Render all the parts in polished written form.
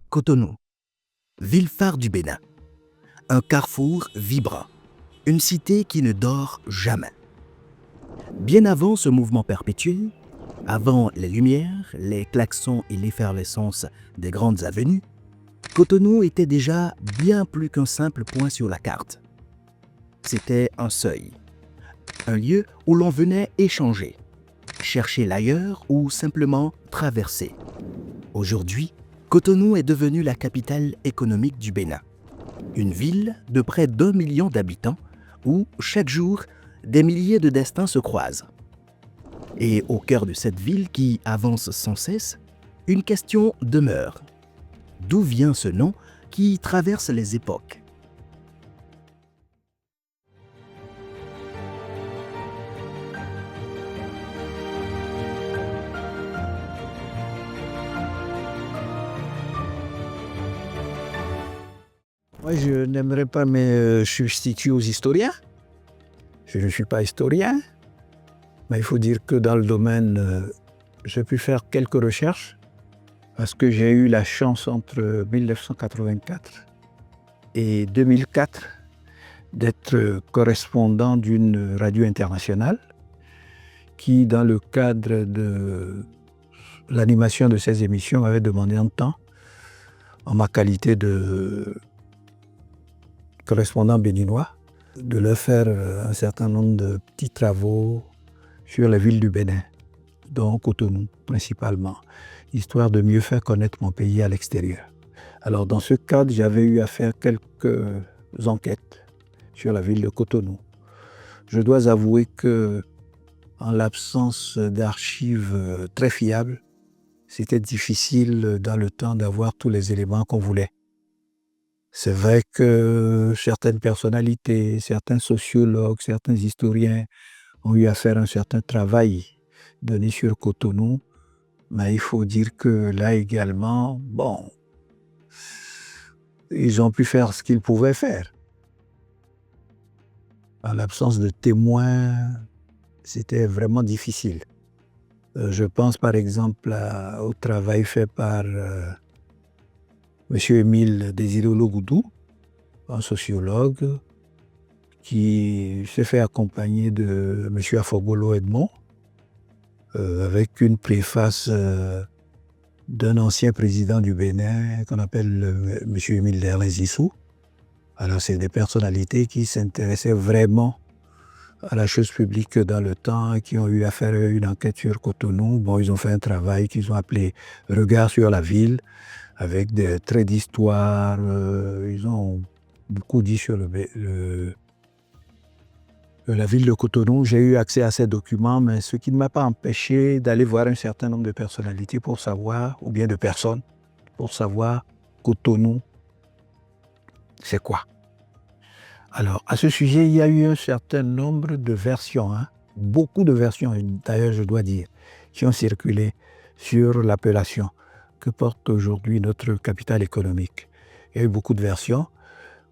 Cotonou, ville phare du Bénin. Un carrefour vibrant, une cité qui ne dort jamais. Bien avant ce mouvement perpétuel, avant les lumières, les klaxons et l'effervescence des grandes avenues, Cotonou était déjà bien plus qu'un simple point sur la carte. C'était un seuil, un lieu où l'on venait échanger, chercher l'ailleurs ou simplement traverser. Aujourd'hui, Cotonou est devenue la capitale économique du Bénin. Une ville de près d'1 million d'habitants où, chaque jour, des milliers de destins se croisent. Et au cœur de cette ville qui avance sans cesse, une question demeure. D'où vient ce nom qui traverse les époques ? Moi, je n'aimerais pas me substituer aux historiens. Je ne suis pas historien, mais il faut dire que dans le domaine, j'ai pu faire quelques recherches parce que j'ai eu la chance entre 1984 et 2004 d'être correspondant d'une radio internationale qui, dans le cadre de l'animation de ces émissions, m'avait demandé un temps, en ma qualité de correspondant béninois, de leur faire un certain nombre de petits travaux sur la ville du Bénin, dont Cotonou principalement, histoire de mieux faire connaître mon pays à l'extérieur. Alors dans ce cadre, j'avais eu à faire quelques enquêtes sur la ville de Cotonou. Je dois avouer que, en l'absence d'archives très fiables, c'était difficile dans le temps d'avoir tous les éléments qu'on voulait. C'est vrai que certaines personnalités, certains sociologues, certains historiens ont eu à faire un certain travail donné sur Cotonou, mais il faut dire que là également, ils ont pu faire ce qu'ils pouvaient faire. En l'absence de témoins, c'était vraiment difficile. Je pense par exemple au travail fait par M. Émile Désiré Ologoudou, un sociologue qui s'est fait accompagner de M. Afogolo Edmond, avec une préface d'un ancien président du Bénin qu'on appelle M. Émile Derlin Zissou. Alors c'est des personnalités qui s'intéressaient vraiment à la chose publique dans le temps, qui ont eu à faire une enquête sur Cotonou. Ils ont fait un travail qu'ils ont appelé « Regard sur la ville », avec des traits d'histoire. Ils ont beaucoup dit sur la ville de Cotonou. J'ai eu accès à ces documents, mais ce qui ne m'a pas empêché d'aller voir un certain nombre de personnalités pour savoir, ou bien de personnes, pour savoir Cotonou, c'est quoi. Alors, à ce sujet, il y a eu un certain nombre de versions, beaucoup de versions, d'ailleurs je dois dire, qui ont circulé sur l'appellation que porte aujourd'hui notre capitale économique. Il y a eu beaucoup de versions,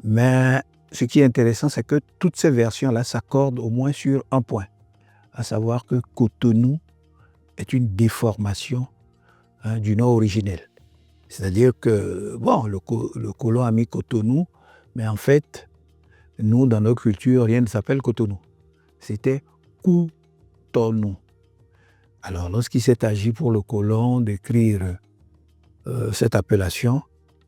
mais ce qui est intéressant, c'est que toutes ces versions-là s'accordent au moins sur un point, à savoir que Cotonou est une déformation du nom originel. C'est-à-dire que, le colon a mis Cotonou, mais en fait, nous, dans notre culture, rien ne s'appelle Cotonou. C'était Cotonou. Alors, lorsqu'il s'est agi pour le colon d'écrire cette appellation,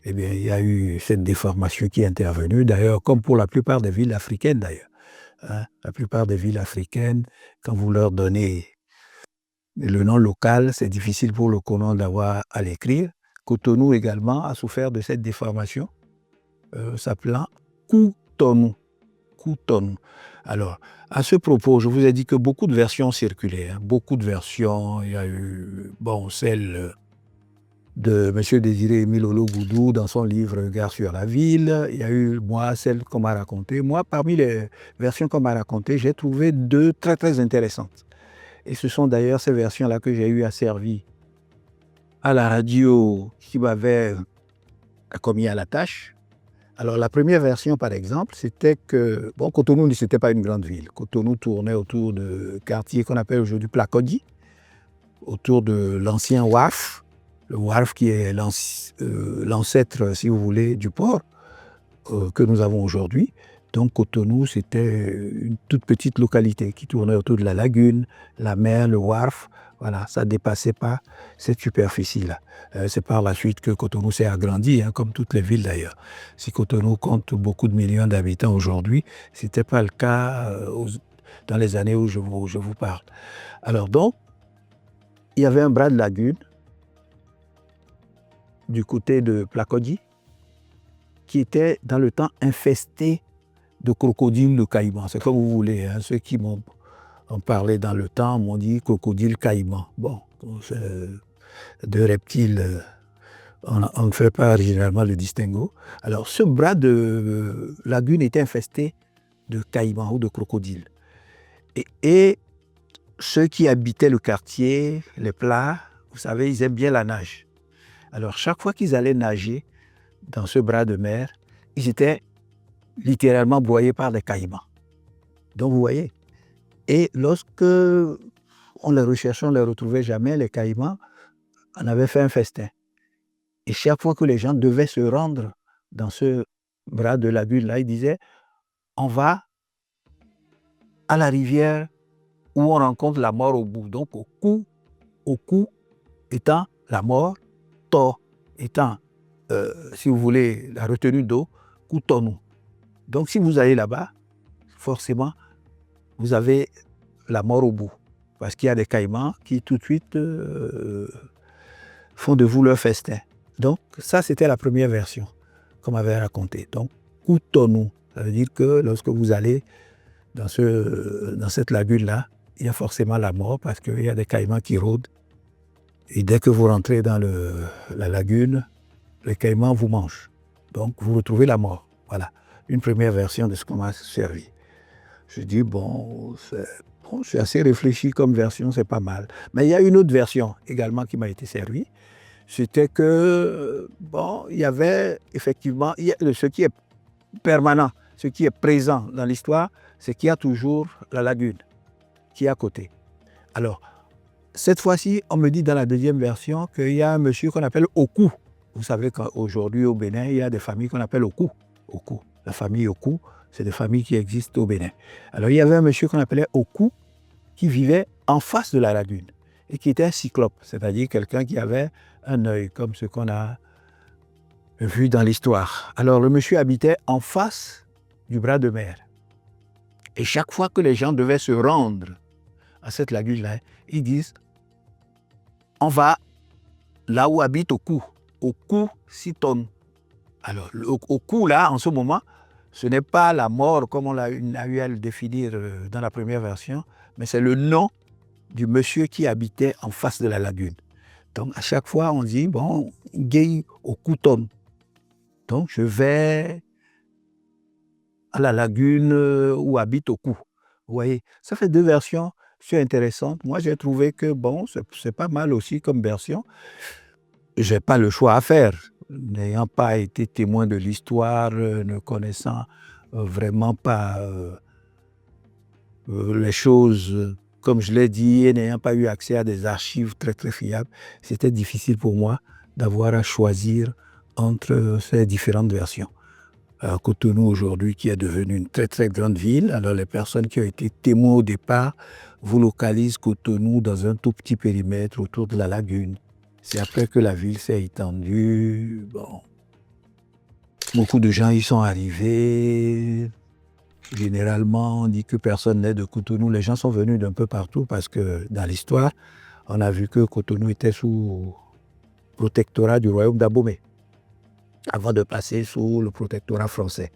il y a eu cette déformation qui est intervenue, d'ailleurs, comme pour la plupart des villes africaines, d'ailleurs. La plupart des villes africaines, quand vous leur donnez le nom local, c'est difficile pour le colon d'avoir à l'écrire. Cotonou également a souffert de cette déformation, s'appelant Cotonou. Alors, à ce propos, je vous ai dit que beaucoup de versions circulaient. Beaucoup de versions. Il y a eu celle de M. Désiré Émile Ologoudou dans son livre « Regard sur la ville ». Il y a eu, celle qu'on m'a racontée. Moi, parmi les versions qu'on m'a racontées, j'ai trouvé 2 très, très intéressantes. Et ce sont d'ailleurs ces versions-là que j'ai eu à servir à la radio qui m'avait commis à la tâche. Alors, la première version, par exemple, c'était que Cotonou, ce n'était pas une grande ville. Cotonou tournait autour de quartiers qu'on appelle aujourd'hui Placodi, autour de l'ancien WAF. le wharf qui est l'ancêtre, si vous voulez, du port que nous avons aujourd'hui. Donc Cotonou, c'était une toute petite localité qui tournait autour de la lagune, la mer, le wharf. Voilà, ça ne dépassait pas cette superficie-là. C'est par la suite que Cotonou s'est agrandi, hein, comme toutes les villes d'ailleurs. Si Cotonou compte beaucoup de millions d'habitants aujourd'hui, ce n'était pas le cas dans les années où je vous parle. Alors donc, il y avait un bras de lagune du côté de Placodie qui était dans le temps infesté de crocodiles de caïman. C'est comme vous voulez, hein. Ceux qui m'ont parlé dans le temps m'ont dit crocodile caïman. Bon, c'est deux reptiles, on ne fait pas généralement le distinguo. Alors ce bras de lagune était infesté de caïmans ou de crocodiles. Et ceux qui habitaient le quartier, les plats, vous savez, ils aiment bien la nage. Alors chaque fois qu'ils allaient nager dans ce bras de mer, ils étaient littéralement broyés par des caïmans. Donc vous voyez. Et lorsque on les recherchait, on ne les retrouvait jamais, les caïmans, on avait fait un festin. Et chaque fois que les gens devaient se rendre dans ce bras de lagune-là, ils disaient, on va à la rivière où on rencontre la mort au bout. Donc au cou étant la mort, to étant, si vous voulez, la retenue d'eau, Cotonou. Donc si vous allez là-bas, forcément, vous avez la mort au bout. Parce qu'il y a des caïmans qui tout de suite font de vous leur festin. Donc ça, c'était la première version qu'on m'avait racontée. Donc Cotonou, ça veut dire que lorsque vous allez dans cette lagune-là, il y a forcément la mort parce qu'il y a des caïmans qui rôdent. Et dès que vous rentrez dans la lagune, les caïmans vous mangent. Donc vous retrouvez la mort. Voilà, une première version de ce qu'on m'a servi. Je dis, c'est assez réfléchi comme version, c'est pas mal. Mais il y a une autre version également qui m'a été servie. C'était que, il y avait effectivement, ce qui est permanent, ce qui est présent dans l'histoire, c'est qu'il y a toujours la lagune qui est à côté. Alors, cette fois-ci, on me dit dans la deuxième version qu'il y a un monsieur qu'on appelle Oku. Vous savez qu'aujourd'hui au Bénin, il y a des familles qu'on appelle Oku. Oku. La famille Oku, c'est des familles qui existent au Bénin. Alors, il y avait un monsieur qu'on appelait Oku qui vivait en face de la lagune et qui était un cyclope, c'est-à-dire quelqu'un qui avait un œil comme ce qu'on a vu dans l'histoire. Alors, le monsieur habitait en face du bras de mer. Et chaque fois que les gens devaient se rendre à cette lagune-là, ils disent, on va là où habite Oku Siton. Alors, Oku, là, en ce moment, ce n'est pas la mort comme on a eu à le définir dans la première version, mais c'est le nom du monsieur qui habitait en face de la lagune. Donc, à chaque fois, on dit, Gay Okuton. Donc, je vais à la lagune où habite Oku. Vous voyez, ça fait deux versions, c'est intéressant. Moi, j'ai trouvé que, c'est pas mal aussi comme version. Je n'ai pas le choix à faire. N'ayant pas été témoin de l'histoire, ne connaissant vraiment pas les choses, comme je l'ai dit, et n'ayant pas eu accès à des archives très très fiables, c'était difficile pour moi d'avoir à choisir entre ces différentes versions. Cotonou aujourd'hui qui est devenue une très très grande ville, alors les personnes qui ont été témoins au départ vous localisent Cotonou dans un tout petit périmètre autour de la lagune. C'est après que la ville s'est étendue. Beaucoup de gens y sont arrivés. Généralement, on dit que personne n'est de Cotonou. Les gens sont venus d'un peu partout parce que dans l'histoire, on a vu que Cotonou était sous protectorat du royaume d'Abomey avant de passer sous le protectorat français.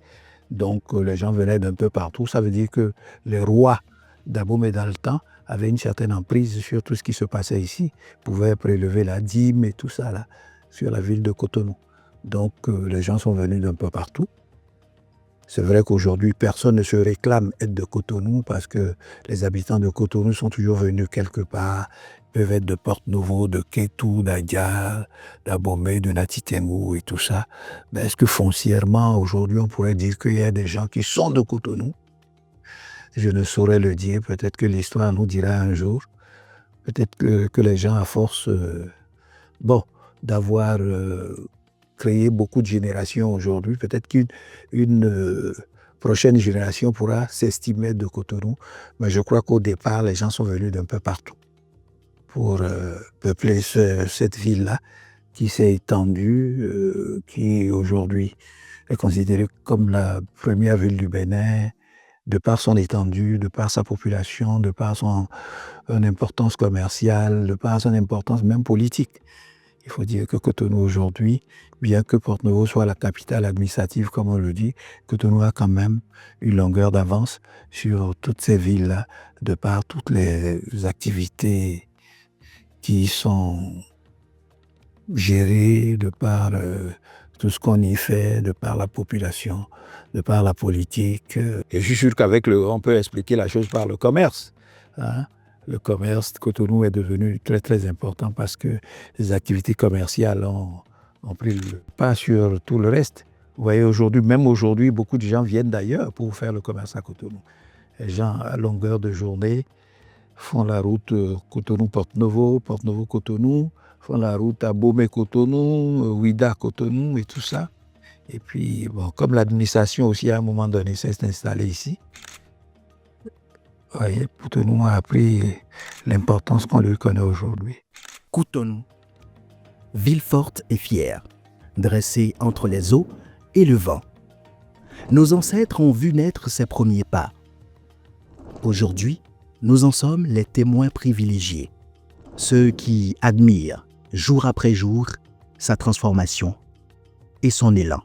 Donc les gens venaient d'un peu partout. Ça veut dire que les rois d'Abomey dans le temps avaient une certaine emprise sur tout ce qui se passait ici, pouvaient prélever la dîme et tout ça là, sur la ville de Cotonou. Donc les gens sont venus d'un peu partout. C'est vrai qu'aujourd'hui, personne ne se réclame être de Cotonou parce que les habitants de Cotonou sont toujours venus quelque part, peuvent être de Porte-Nouveau, de Kétou, d'Adia, d'Abomey, de Natitengou et tout ça. Mais est-ce que foncièrement, aujourd'hui, on pourrait dire qu'il y a des gens qui sont de Cotonou? Je ne saurais le dire. Peut-être que l'histoire nous dira un jour. Peut-être que les gens, à force... d'avoir créé beaucoup de générations aujourd'hui. Peut-être qu'une prochaine génération pourra s'estimer de Cotonou, mais je crois qu'au départ, les gens sont venus d'un peu partout pour peupler cette ville-là qui s'est étendue, qui aujourd'hui est considérée comme la première ville du Bénin, de par son étendue, de par sa population, de par son importance commerciale, de par son importance même politique. Il faut dire que Cotonou aujourd'hui, bien que Porto-Novo soit la capitale administrative, comme on le dit, Cotonou a quand même une longueur d'avance sur toutes ces villes-là, de par toutes les activités qui sont gérées, de par tout ce qu'on y fait, de par la population, de par la politique. Et je suis sûr on peut expliquer la chose par le commerce. Hein. Le commerce, Cotonou est devenu très très important parce que les activités commerciales ont pris le pas sur tout le reste. Vous voyez, même aujourd'hui, beaucoup de gens viennent d'ailleurs pour faire le commerce à Cotonou. Les gens, à longueur de journée, font la route Cotonou-Porto-Novo, Porto-Novo-Cotonou, font la route à Bomé-Cotonou, Ouida-Cotonou et tout ça. Et puis, bon, comme l'administration aussi, à un moment donné, s'est installée ici, voyez, Cotonou a pris l'importance qu'on lui connaît aujourd'hui. Cotonou, ville forte et fière, dressée entre les eaux et le vent. Nos ancêtres ont vu naître ses premiers pas. Aujourd'hui, nous en sommes les témoins privilégiés, ceux qui admirent, jour après jour, sa transformation et son élan.